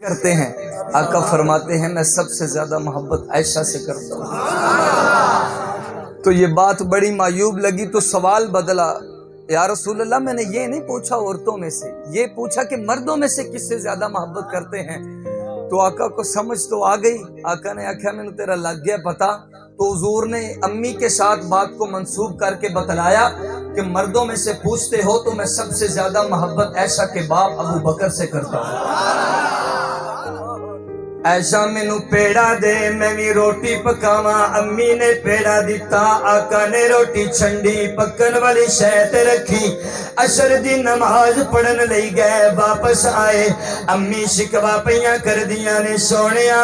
کرتے ہیں. آقا فرماتے ہیں میں سب سے زیادہ محبت عائشہ سے کرتا ہوں. تو یہ بات بڑی معیوب لگی تو سوال بدلا, یا رسول اللہ میں نے یہ نہیں پوچھا عورتوں میں سے, یہ پوچھا کہ مردوں میں سے کس سے زیادہ محبت کرتے ہیں. تو آقا کو سمجھ تو آ گئی. آقا نے آخیا میں نے تیرا لگ گیا پتا. تو حضور نے امی کے ساتھ بات کو منسوب کر کے بتلایا کہ مردوں میں سے پوچھتے ہو تو میں سب سے زیادہ محبت عائشہ کے باپ ابو بکر سے کرتا ہوں. عائشہ مینو پیڑا دے میں بھی روٹی پکاواں. امی نے پیڑا دیتا, آقا نے روٹی چھنڈی, پکن والی شے تے رکھی. عشر دی نماز پڑھن لئی گئے, واپس آئے. امی شکوا پیاں کر دیاں نے, سونیا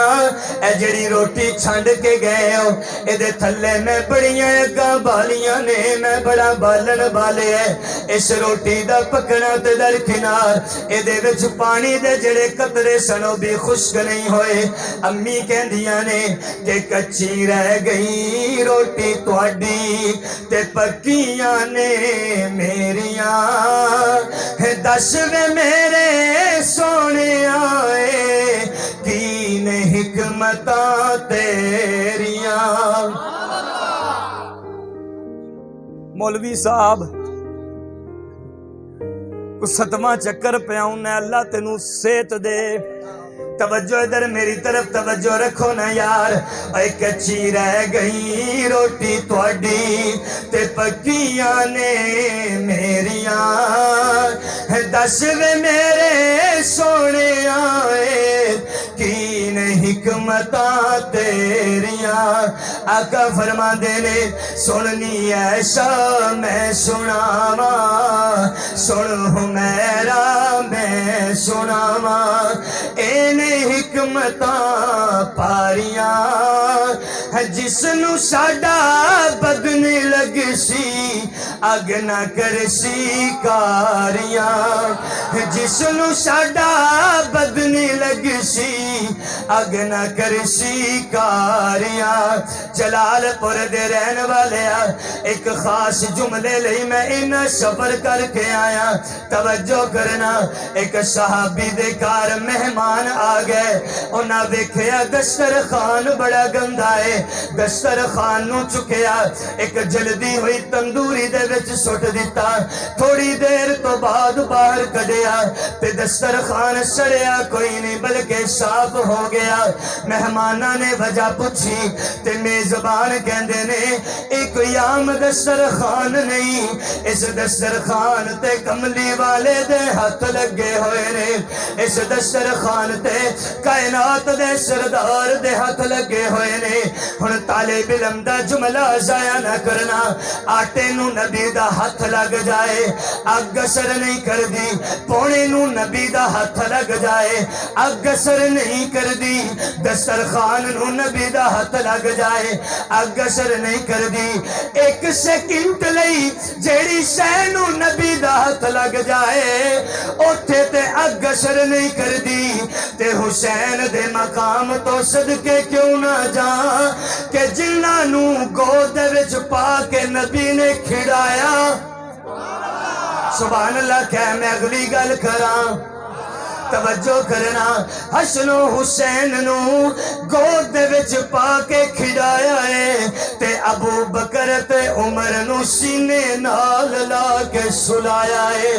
اے جڑی روٹی چھنڈ کے گئے ہو اے دے تھلے میں بڑیاں اگاں بالیاں نے, میں بڑا بالن بالے ہے. اس روٹی دا پکنا تے درکنار اے دے وچ پانی دے جڑے قطرے سنو بھی خشک نہیں ہوئے. امی کہندیاں نے کہ کچی رہ گئی روٹی تواڈی تے پکیاں نے میریاں. دس وے میرے سونے آئے کین حکمتاں تیریاں. مولوی صاحب کو 7واں چکر پہ آؤں نے, اللہ تینوں صحت دے. توجہ ادھر میری طرف توجہ رکھو نا یار. اے کچی رہ گئی روٹی تواڈی تے پکیاں نے میریاں. دس وے میرے سونے آئے کین حکمتاں تیریاں. آقا فرما دے نے سننی ایسا میں سناواں, سن حمیرہ میں سناواں. حکمتاں پاریاں جس نو ساڈا بدن لگ سی اگ نہ کرسی کاریاں. جس نو ساڈا بدن لگ سی اگ نہ کرسی کاریاں. جلال پور دے رہن والے ایک خاص جملے لئی میں انہاں سفر کر کے آیا. توجہ کرنا, ایک صحابی دے کار مہمان آ گئے. انہاں ویکھیا دسترخوان بڑا گندا ہے. دسترخوان نو چکیا ایک جلدی ہوئی تندوری دے وچ سٹ دیتا. تھوڑی دیر تو بعد باہر کڈیا تے دسترخوان سڑیا کوئی نہیں بلکہ صاف ہو گیا. مہماناں نے وجہ پوچھی تے میزبان کہندے نے اے کوئی عام دسترخوان نہیں, اس دسترخوان تے کملی والے دے ہاتھ لگے ہوئے نے. اس دسترخوان تے کائنات دے سردار دے ہاتھ لگے ہوئے نے. ہن طالب علم دا جملہ ضائع نہ کرنا. آٹے نو نبی دا ہاتھ لگ جائے اگ اثر نہیں کر دی, پونے نو نبی دا ہاتھ لگ جائے اگ اثر نہیں کر دی, دسترخوان نو نبی دا ہاتھ لگ جائے اگ اثر نہیں کر دی. ایک سیکنڈ لئی جیڑی شے نو نبی دا ہاتھ لگ جائے اوتھے تے اگ اثر نہیں کر دی. تے حسین دے مقام تو صدقے کیوں نہ جا کہ جنہاں نو گود وچ پا کے نبی نے کھڑایا. سبحان اللہ. کہہ میں اگلی گل کراں, توجہ کرنا. حسن و حسین نو گود دے وچ پا کے کھڑایا ہے تے ابو بکر تے عمر نو سینے نال لا کے سلایا ہے.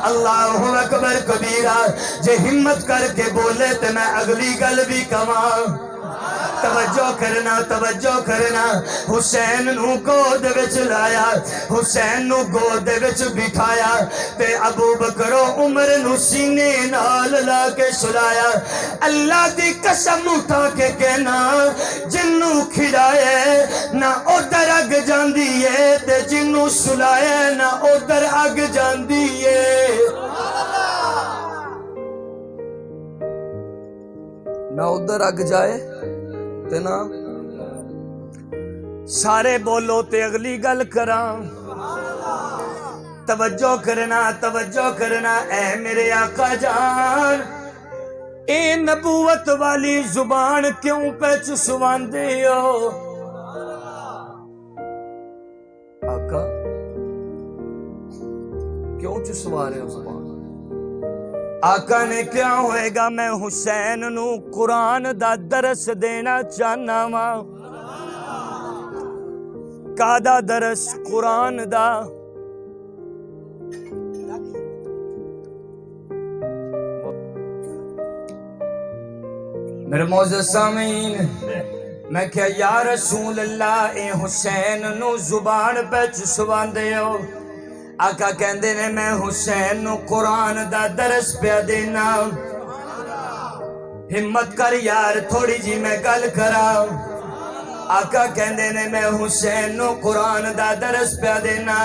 اللہ اکبر کبیرہ. جے ہمت کر کے بولے تے میں اگلی گل بھی کہاں. توجہ کرنا, توجہ کرنا. حسین نو گود وچ لایا, حسین نو گود وچ بٹھایا تے ابو بکر و عمر نو سینے نال لا کے سلایا. اللہ دی قسم اٹھا کے کہنا جنوں کھڑایا نہ ادھر اگ جاندی ہے تے جنوں سلایا نہ ادھر اگ جاندی ہے. نہ ادھر اگ جائے تے نا سارے بولو تے اگلی گل کراں. توجہ کرنا, توجہ کرنا. اے میرے آقا جان اے نبوت والی زبان کیوں پہ چسواندے ہو؟ آقا کیوں چسوا رہے ہو زبان؟ آقا نے کیا ہوئے گا میں حسین نو قرآن دا درس دینا چاہنا وا کادا درس قرآن دا میرے معزز سامعین میں کہا یا رسول اللہ اے حسین نو زبان پہ چسوان دے ہو آقا کہندے نے میں حسین نو قرآن دا درس پہ دینا ہمت کر یار تھوڑی جی میں گل کرا آقا کہندے نے میں حسین نو قرآن دا درس پہ دینا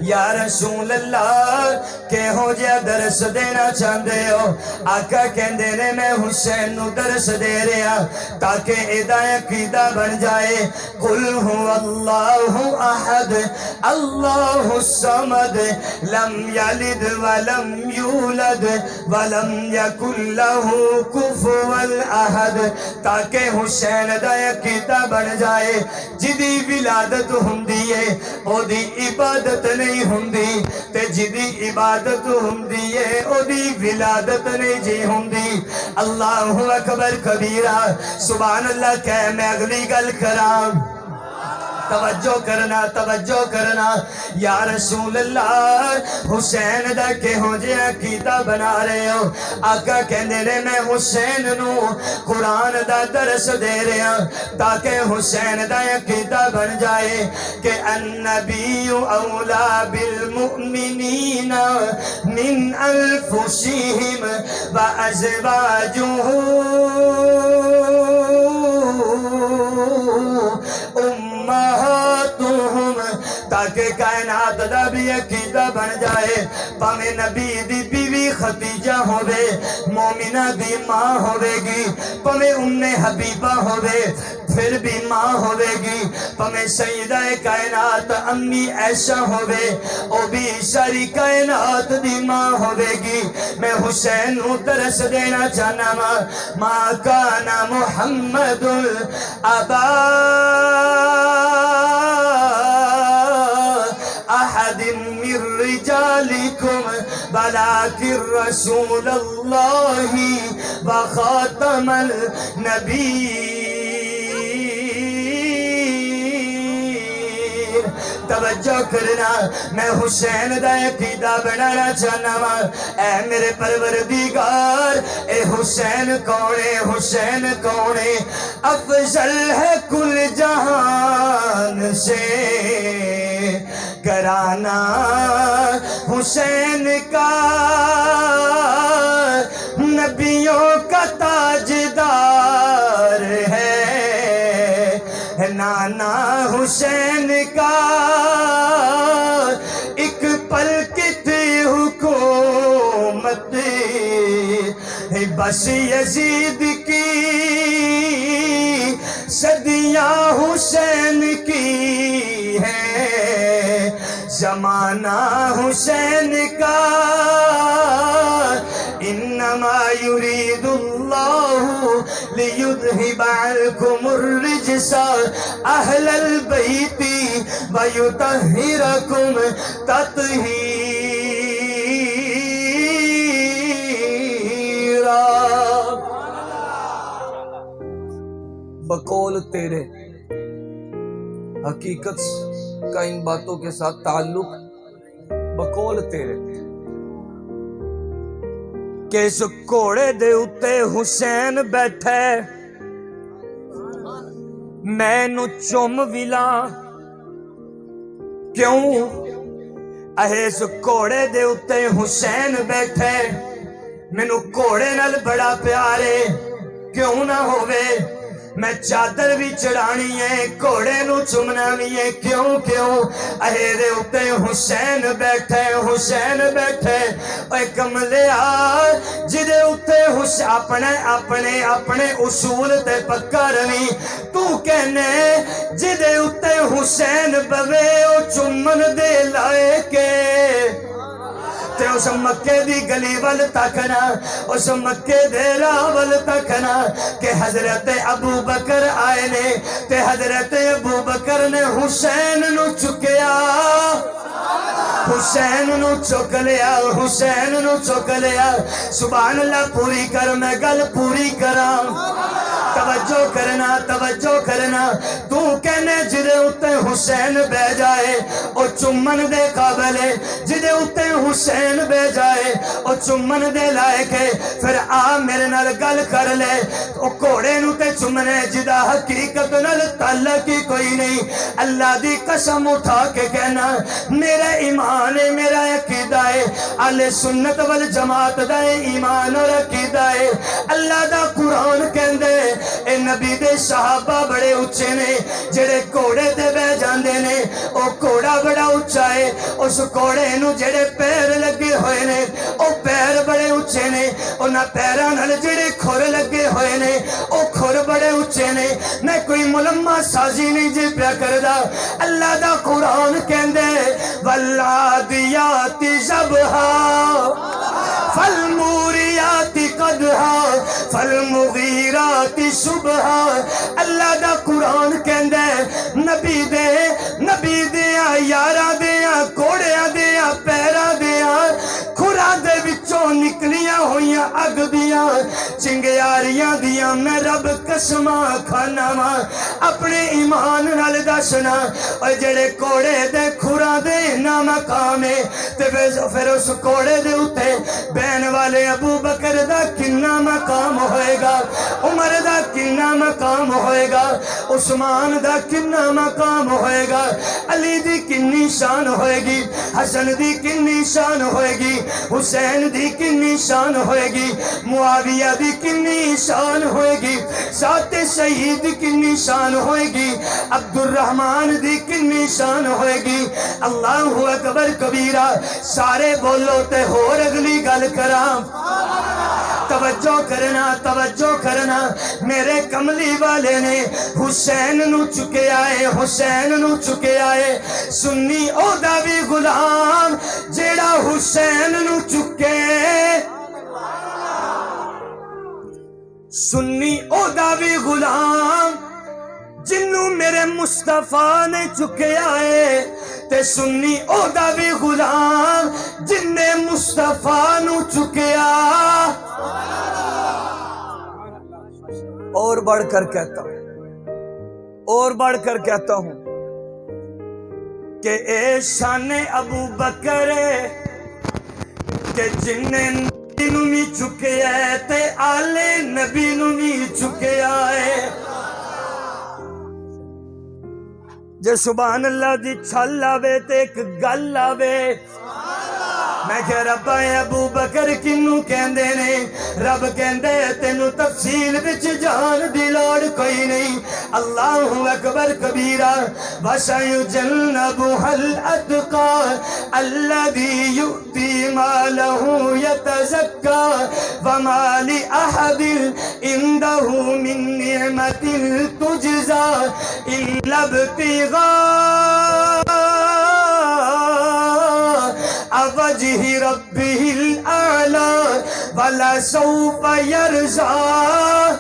یا رسول اللہ کہ ہو جیا درس دینا چاہندے ہو آقا کہندے نے میں حسین نو درس دے رہا تاکہ ادھا عقیدہ بن جائے قل هو اللہ احد اللہ الصمد لم یلد ولم یولد ولم یکن لہ کفوا احد تاکہ حسین دا عقیدہ بن جائے جدی ولادت ہوندی ہے او دی عبادت نہیں ہوندی تے جدی عبادت ہوندی ہے او دی ولادت نہیں جی ہوندی اللہ اکبر کبیرہ سبحان اللہ کہہ میں اگلی گل کرام توجہ کرنا یا رسول اللہ حسین دا کہ ہو جے عقیدہ بنا رہے ہو آقا کہندے نے میں حسین نو قرآن دا درس دے رہا تاکہ حسین دا عقیدہ بن جائے کہ النبی اولا بالمؤمنین من انفسہم وازواجہ امہاتہم تاکہ کائنات دا بھی عقیدہ بن جائے پامے نبی دی بیوی خدیجہ ہوئے مومنہ دی ماں ہوئے گی پامے ام حبیبہ ہوئے پھر بھی ماں ہوئے گی پامے سیدہ کائنات امی عائشہ ہوئے او بھی ساری کائنات دی ماں ہوئے گی میں حسین نو درس دینا چاہنا ما کانا محمد الابا احد من رجالکم ولکن رسول اللہ وخاتم النبیین توجہ کرنا میں حسین دا عقیدہ بنانا چاہنا وا اے میرے پروردگار اے حسین کونے افضل ہے کل جہان سے گھرانہ حسین کا نبیوں کا تاجدار ہے نانا حسین کا ایک پل کی تھی حکومت بس یزید کی صدیاں حسین کی ہے زمانہ حسین کا انما یرید اللہ لیذہب عنکم الرجس اہل البیت ویطہرکم تطہیرا بقول تیرے حقیقت کا ان باتوں کے ساتھ تعلق بقول تیرے کہ اس گھوڑے دے اتے حسین بیٹھے میں نو چوم ویلا کیوں اس گھوڑے دے اتے حسین بیٹھے میں نو گھوڑے نال بڑا پیارے کیوں نہ ہوئے میں چادر بھی چڑھانی ہے گھوڑے نو چمنا بھی ہے کیوں اہرے اتے حسین بیٹھے اے کملیا جدے اتے اپنے اصول تے پکا رہی تو کہنے جدے اتے حسین بوے او چمن دے لائے کے تے اس مکے دی گلی ول تکنا اس مکے دے راہ ول تکنا کہ حضرت ابو بکر آئے نے تے حضرت ابو بکر نے حسین نو چکیا حسین نو چک لیا حسین نو چک لیا سبحان اللہ پوری کر میں گل پوری کراں توجہ کرنا تو کہنے جدے اتے حسین بے جائے او چمن دے قابل ہے جدے اتے حسین بے جائے او چمن دے لائے پھر آ میرے نال گل کر لے او کوڑے نو تے چمنے جدا حقیقت نال تعلق ہی کوئی نہیں اللہ دی قسم اٹھا کے کہنا میرا ایمان ہے میرا عقیدہ ہے اہل سنت والجماعت دا ایمان اور عقیدہ ہے اللہ دا قرآن کہندے اے نبی دے صحابہ بڑے اچھے نے جڑے کوڑے دے بے جاندے نے او کوڑا بڑا اچھا ہے اس کوڑے نو جڑے پیر لگے ہوئے نے او پیر بڑے اچھے نے انہاں پیراں نال جڑے کھر لگے ہوئے نے او کھر بڑے اچھے نے میں کوئی ملمہ سازی نہیں جی پیا کردا اللہ دا قرآن کہندے والعادیات ضبحا فالموریات قدحا فالمغیرات صبحا اللہ دا قرآن کہندے نبی دیا یارہ دیا کوڑیاں دیا پیرہ دیا کھرا دے وچوں نکلیاں ہویاں اگ دیا چنگیاریاں دیا میں رب قسماں کھانا ماں اپنے ایمان نال دسنا اور جڑے کوڑے دے کھرا دے نا مقام ہے تے پھر اس کوڑے دے اتے بین والے ابو بکر دا کنہ مقام ہوئے گا عمر دا کنہ مقام ہوئے گا عثمان دا کنہ مقام ہوئے گا علی دی کنی شان ہوئے گی حسن دی کنی شان ہوئے گی حسین دی کنی شان ہوئے گی معاویہ دی کنی شان ہوئے گی سات شہید کنی شان ہوئے گی عبد الرحمن دی کنی شان ہوئے گی اللہ اکبر کبیرہ سارے بولو تے ہور اگلی گل کرام توجہ کرنا میرے کملی والے نے حسین نو چکے آئے سنی او دا بھی غلام جیڑا حسین نو چکے سنی او دا بھی غلام جنوں میرے مصطفیٰ نے چکے آئے تے سنی او دا بھی غلام جن نے مصطفیٰ نو چکے آئے اور بڑھ کر کہتا ہوں کہ اے شان ابو بکر کہ جن نے نبی نو بھی چکے آئے تے آلے نبی نو بھی چکے آئے جے سبحان اللہ دی چھل آوے تے ایک گل آوے میں کہ رب ابو بکر کنو کہندے نے رب کہندے تینو تفصیل وچ جان دی لوڑ کوئی نہیں اللہ اکبر کبیرہ وَسَيُجَنَّبُهَا الْأَتْقَى الَّذِي يُؤْتِي مَالَهُ يَتَزَكَّى وَمَا لِأَحَدٍ عِندَهُ مِن نِّعْمَةٍ تُجْزَى إِلَّا ابْتِغَاءَ وجہ ربہ الأعلی وَلَسَوْفَ يَرْضَى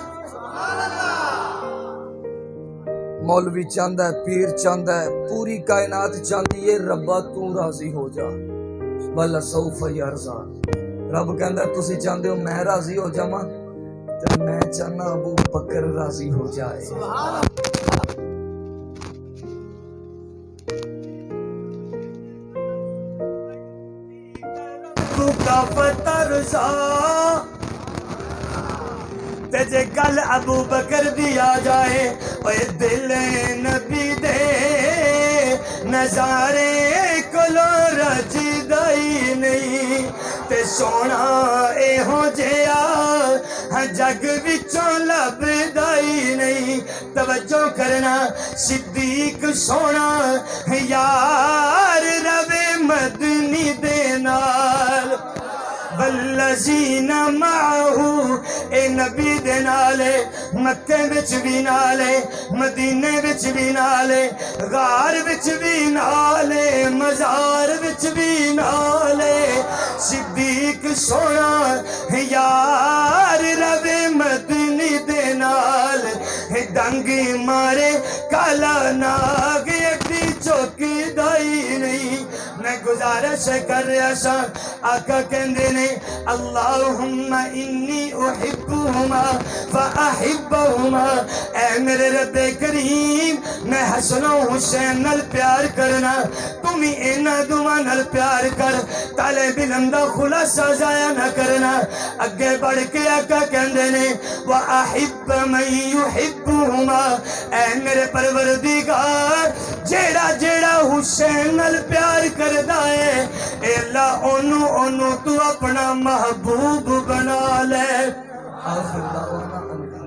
مولوی چاندہ ہے پیر چاندہ ہے پوری کائنات چاندی ہے ربا تو راضی ہو جا وَلَسَوْفَ يَرْضَى رب کہندہ ہے تسی چاندے ہو میں راضی ہو جاما تو میں چاہنا ابو بکر راضی ہو جائے کا فترزا تے جے گل ابو بکر دی آ جائے اوے دل نبی دے نظارے کلو رجدائی نہیں تے سونا اے ہو جیا جگ وچوں لبدائی نہیں توجہ کرنا صدیق سونا یار روے مدنی دے نال بل والذین معہو اے نبی دے نالے مکے وچ بھی نالے مدینے وچ بھی نالے غار وچ بھی نالے مزار وچ بھی نالے صدیق سونا یار روے مدنی دے نال ڈنگی مارے کالا ناگ اڈی چوکی دائی نہیں میں گزارش کر رہا سا آقا کہندے نے اللہم انی احبہما فاحبہما اے میرے رب کریم میں حسن و حسین نل پیار کرنا تمہیں اینا دعا نل پیار کر طالب علم دا خلاصہ ضائع نہ کرنا اگے بڑھ کے آقا کہندے نے وَأَحِبَّ مَن يُحِبُّهُمَا اے میرے پروردگار جیڑا جیڑا حسین نل پیار کردا ہے اے اللہ انو تو اپنا محبوب بنا لے آخر دعوانا